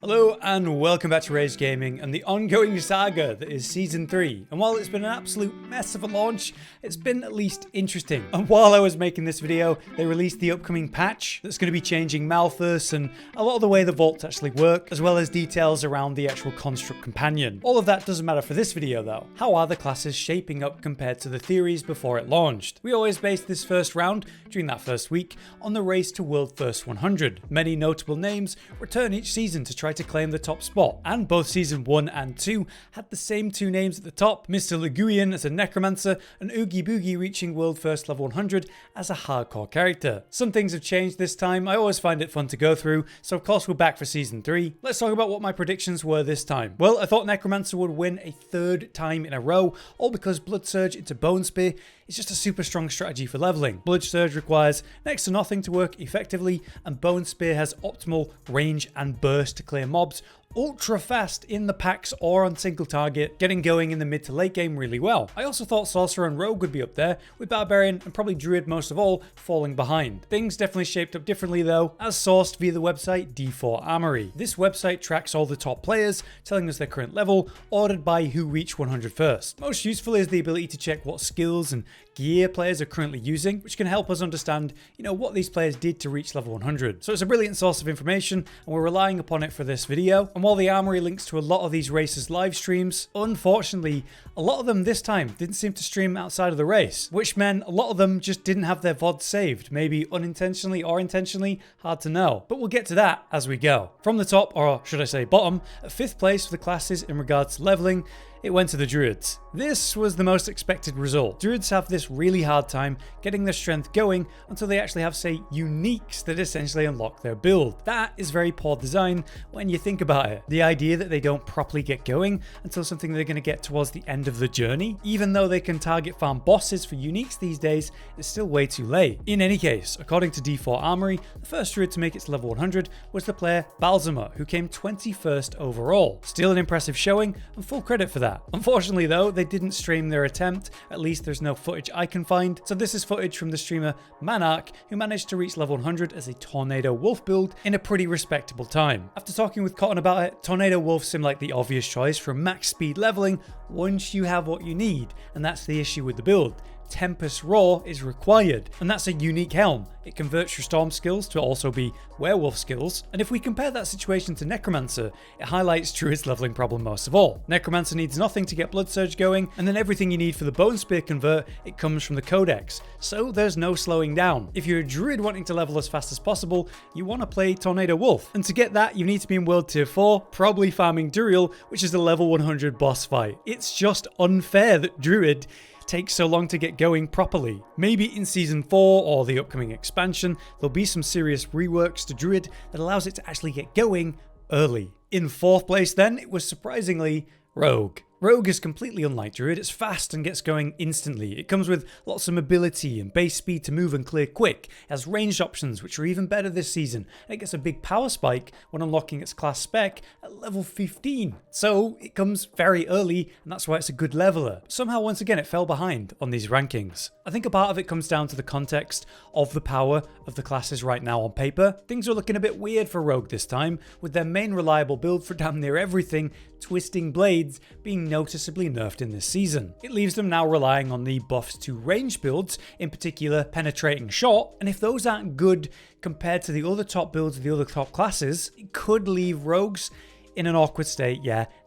Hello and welcome back to Rage Gaming and the ongoing saga that is Season 3. And while it's been an absolute mess of a launch, it's been at least interesting. And while I was making this video, they released the upcoming patch that's going to be changing Malthus and a lot of the way the vaults actually work, as well as details around the actual Construct Companion. All of that doesn't matter for this video though. How are the classes shaping up compared to the theories before it launched? We always based this first round, during that first week, on the race to World First 100. Many notable names return each season to try to claim the top spot, and both Season 1 and 2 had the same two names at the top, Mr. Laguian as a Necromancer and Oogie Boogie reaching World First level 100 as a hardcore character. Some things have changed this time. I always find it fun to go through, so of course we're back for Season 3. Let's talk about what my predictions were this time. Well, I thought Necromancer would win a third time in a row, all because Blood Surge into Bone Spear is just a super strong strategy for leveling. Blood Surge requires next to nothing to work effectively, and Bone Spear has optimal range and burst to clear mobs ultra fast in the packs or on single target, getting going in the mid to late game really well. I also thought Sorcerer and Rogue would be up there, with Barbarian and probably Druid most of all falling behind. Things definitely shaped up differently though, as sourced via the website D4 Armory. This website tracks all the top players, telling us their current level, ordered by who reached 100 first. Most useful is the ability to check what skills and gear players are currently using, which can help us understand, what these players did to reach level 100. So it's a brilliant source of information, and we're relying upon it for this video. And while the Armory links to a lot of these races' live streams, unfortunately, a lot of them this time didn't seem to stream outside of the race, which meant a lot of them just didn't have their VOD saved, maybe unintentionally or intentionally, hard to know. But we'll get to that as we go. From the top, or should I say bottom, at 5th place for the classes in regards to leveling, it went to the Druids. This was the most expected result. Druids have this really hard time getting their strength going until they actually have, say, uniques that essentially unlock their build. That is very poor design when you think about it. The idea that they don't properly get going until something they're going to get towards the end of the journey, even though they can target farm bosses for uniques these days, is still way too late. In any case, according to D4 Armory, the first Druid to make it to level 100 was the player Balsamur, who came 21st overall. Still an impressive showing, and full credit for that. Unfortunately though, they didn't stream their attempt, at least there's no footage I can find, so this is footage from the streamer Manarch, who managed to reach level 100 as a Tornado Wolf build in a pretty respectable time. After talking with Cotton about it, Tornado Wolf seemed like the obvious choice for max speed leveling once you have what you need, and that's the issue with the build. Tempest Roar is required, and that's a unique helm. It converts your storm skills to also be werewolf skills, and if we compare that situation to Necromancer, it highlights Druid's leveling problem most of all. Necromancer needs nothing to get Blood Surge going, and then everything you need for the Bone Spear convert, it comes from the Codex, so there's no slowing down. If you're a Druid wanting to level as fast as possible, you want to play Tornado Wolf, and to get that you need to be in World Tier 4, probably farming Duriel, which is the level 100 boss fight. It's just unfair that Druid takes so long to get going properly. Maybe in Season 4 or the upcoming expansion, there'll be some serious reworks to Druid that allows it to actually get going early. In 4th place then, it was surprisingly Rogue. Rogue is completely unlike Druid. It's fast and gets going instantly. It comes with lots of mobility and base speed to move and clear quick. It has ranged options, which are even better this season. And it gets a big power spike when unlocking its class spec at level 15. So it comes very early, and that's why it's a good leveler. Somehow, once again, it fell behind on these rankings. I think a part of it comes down to the context of the power of the classes right now on paper. Things are looking a bit weird for Rogue this time, with their main reliable build for damn near everything, Twisting Blades, being noticeably nerfed in this season. It leaves them now relying on the buffs to range builds, in particular Penetrating Shot, and if those aren't good compared to the other top builds of the other top classes, it could leave Rogues in an awkward state,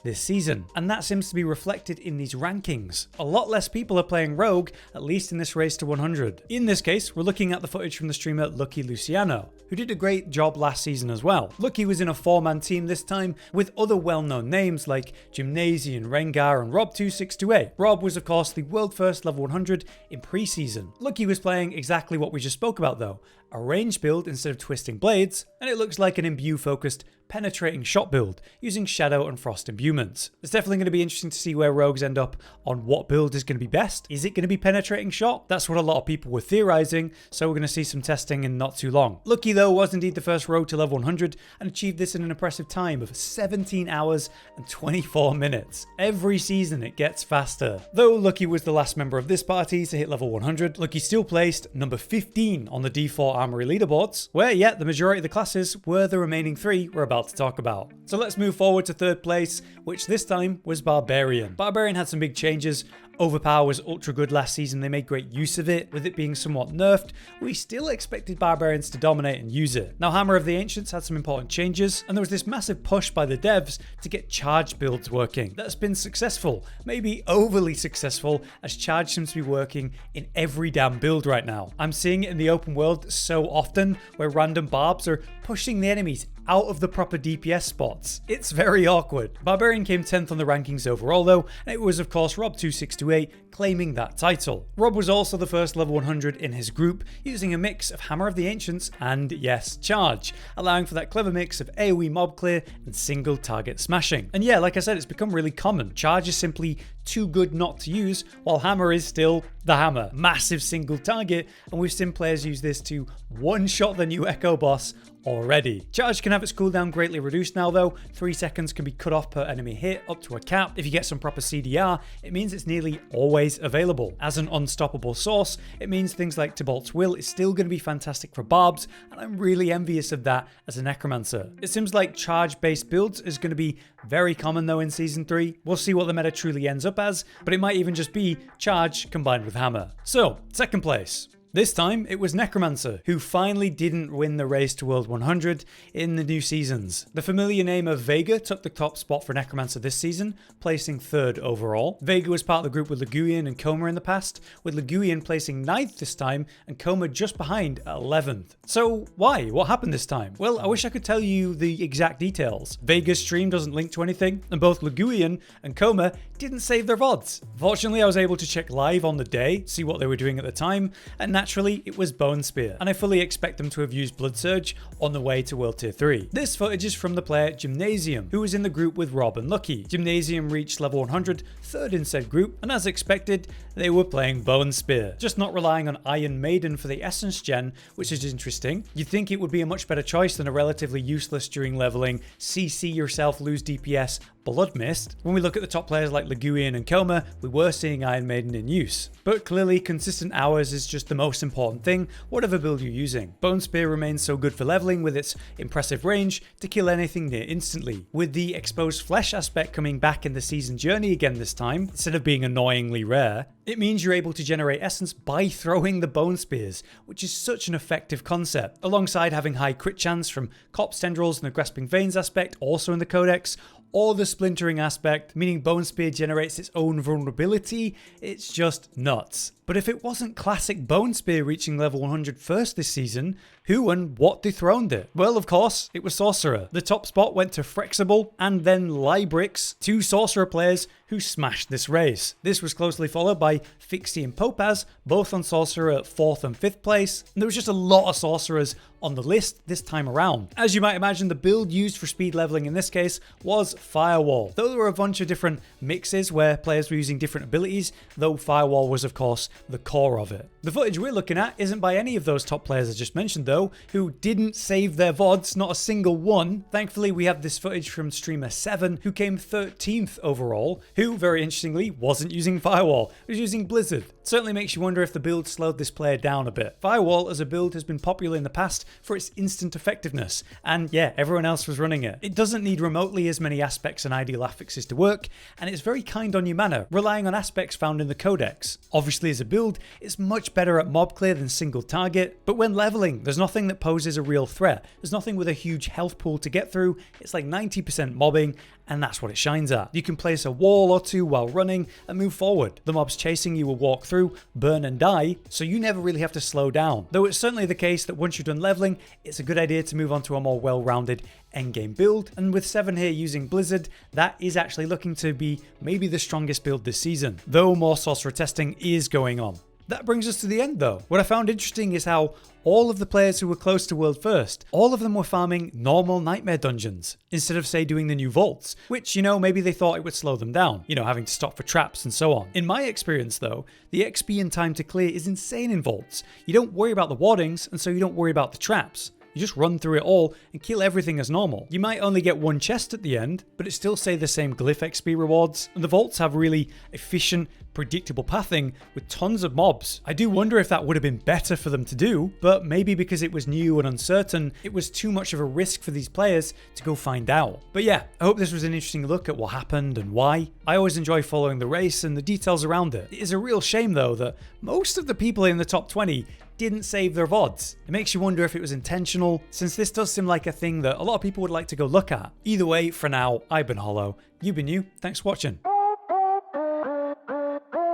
this season. And that seems to be reflected in these rankings. A lot less people are playing Rogue, at least in this race to 100. In this case, we're looking at the footage from the streamer Lucky Luciano, who did a great job last season as well. Lucky was in a 4-man team this time with other well-known names like Gymnasian, Rengar, and Rob2628. Rob was of course the world first level 100 in pre-season. Lucky was playing exactly what we just spoke about though, a range build instead of Twisting Blades, and it looks like an imbue focused Penetrating Shot build using Shadow and Frost imbuements. It's definitely going to be interesting to see where Rogues end up on what build is going to be best. Is it going to be Penetrating Shot? That's what a lot of people were theorizing, so we're going to see some testing in not too long. Lucky though was indeed the first Rogue to level 100 and achieved this in an impressive time of 17 hours and 24 minutes. Every season it gets faster. Though Lucky was the last member of this party to hit level 100, Lucky still placed number 15 on the D4 Armory leaderboards, where the majority of the classes were the remaining 3 were about about to talk about. So let's move forward to third place, which this time was Barbarian. Barbarian had some big changes. Overpower was ultra good last season, they made great use of it. With it being somewhat nerfed, we still expected Barbarians to dominate and use it. Now Hammer of the Ancients had some important changes, and there was this massive push by the devs to get charge builds working. That's been successful, maybe overly successful, as charge seems to be working in every damn build right now. I'm seeing it in the open world so often, where random barbs are pushing the enemies out of the proper DPS spots. It's very awkward. Barbarian came 10th on the rankings overall though, and it was of course Rob2628 claiming that title. Rob was also the first level 100 in his group, using a mix of Hammer of the Ancients and, yes, Charge, allowing for that clever mix of AoE mob clear and single target smashing. And yeah, like I said, it's become really common. Charge is simply too good not to use, while Hammer is still the Hammer. Massive single target, and we've seen players use this to one-shot the new Echo boss already. Charge can have its cooldown greatly reduced now though. 3 seconds can be cut off per enemy hit up to a cap. If you get some proper CDR, it means it's nearly always available. As an unstoppable source, it means things like Tibalt's Will is still going to be fantastic for barbs, and I'm really envious of that as a Necromancer. It seems like charge based builds is going to be very common though in Season 3. We'll see what the meta truly ends up as, but it might even just be Charge combined with Hammer. So, second place. This time, it was Necromancer, who finally didn't win the race to World 100 in the new seasons. The familiar name of Vega took the top spot for Necromancer this season, placing 3rd overall. Vega was part of the group with Leguian and Coma in the past, with Leguian placing 9th this time and Coma just behind at 11th. So why? What happened this time? Well, I wish I could tell you the exact details. Vega's stream doesn't link to anything, and both Leguian and Coma didn't save their VODs. Fortunately, I was able to check live on the day, see what they were doing at the time, and naturally, it was Bone Spear, and I fully expect them to have used Blood Surge on the way to World Tier 3. This footage is from the player Gymnasium, who was in the group with Rob and Lucky. Gymnasium reached level 100, 3rd in said group, and as expected, they were playing Bone Spear, just not relying on Iron Maiden for the Essence gen, which is interesting. You'd think it would be a much better choice than a relatively useless during leveling, CC yourself, lose DPS, Blood Mist. When we look at the top players like Leguian and Coma, we were seeing Iron Maiden in use. But clearly, consistent hours is just the most important thing, whatever build you're using. Bone Spear remains so good for leveling with its impressive range to kill anything near instantly. With the exposed flesh aspect coming back in the season journey again this time, instead of being annoyingly rare, it means you're able to generate essence by throwing the Bone Spears, which is such an effective concept. Alongside having high crit chance from Copse Tendrils and the Grasping Veins aspect, also in the Codex, or the splintering aspect, meaning Bone Spear generates its own vulnerability, it's just nuts. But if it wasn't classic Bone Spear reaching level 100 first this season, who and what dethroned it? Well, of course, it was Sorcerer. The top spot went to Frexible and then Librix, 2 Sorcerer players who smashed this race. This was closely followed by Fixie and Popaz, both on Sorcerer at 4th and 5th place, and there was just a lot of Sorcerers on the list this time around. As you might imagine, the build used for speed leveling in this case was Firewall. Though there were a bunch of different mixes where players were using different abilities, though Firewall was of course the core of it. The footage we're looking at isn't by any of those top players I just mentioned though, who didn't save their VODs, not a single one. Thankfully, we have this footage from streamer 7, who came 13th overall, who, very interestingly, wasn't using Firewall, was using Blizzard. It certainly makes you wonder if the build slowed this player down a bit. Firewall as a build has been popular in the past for its instant effectiveness, and yeah, everyone else was running it. It doesn't need remotely as many aspects and ideal affixes to work, and it's very kind on your mana, relying on aspects found in the Codex. Obviously, as a build, it's much better at mob clear than single target, but when leveling, there's nothing that poses a real threat. There's nothing with a huge health pool to get through. It's like 90% mobbing, and that's what it shines at. You can place a wall or two while running and move forward. The mobs chasing you will walk through, burn and die, so you never really have to slow down. Though it's certainly the case that once you're done leveling, it's a good idea to move on to a more well-rounded endgame build, and with 7 here using Blizzard, that is actually looking to be maybe the strongest build this season, though more Sorcerer testing is going on. That brings us to the end though. What I found interesting is how all of the players who were close to World First, all of them were farming normal Nightmare dungeons, instead of say doing the new vaults, which, you know, maybe they thought it would slow them down, you know, having to stop for traps and so on. In my experience though, the XP and time to clear is insane in vaults. You don't worry about the wardings, and so you don't worry about the traps. You just run through it all and kill everything as normal. You might only get one chest at the end, but it still say the same glyph XP rewards, and the vaults have really efficient, predictable pathing with tons of mobs. I do wonder if that would have been better for them to do, but maybe because it was new and uncertain, it was too much of a risk for these players to go find out. But yeah, I hope this was an interesting look at what happened and why. I always enjoy following the race and the details around it. It is a real shame though that most of the people in the top 20 didn't save their VODs. It makes you wonder if it was intentional, since this does seem like a thing that a lot of people would like to go look at. Either way, for now, I've been Hollow. You've been you. Thanks for watching.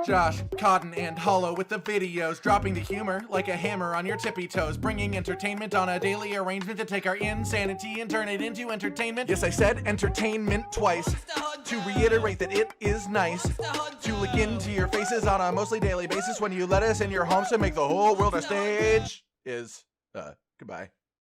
Josh, Cotton, and Hollow with the videos, dropping the humor like a hammer on your tippy toes, bringing entertainment on a daily arrangement to take our insanity and turn it into entertainment. Yes, I said entertainment twice, to reiterate that it is nice to look into your faces on a mostly daily basis when you let us in your homes to make the whole world a stage. Goodbye.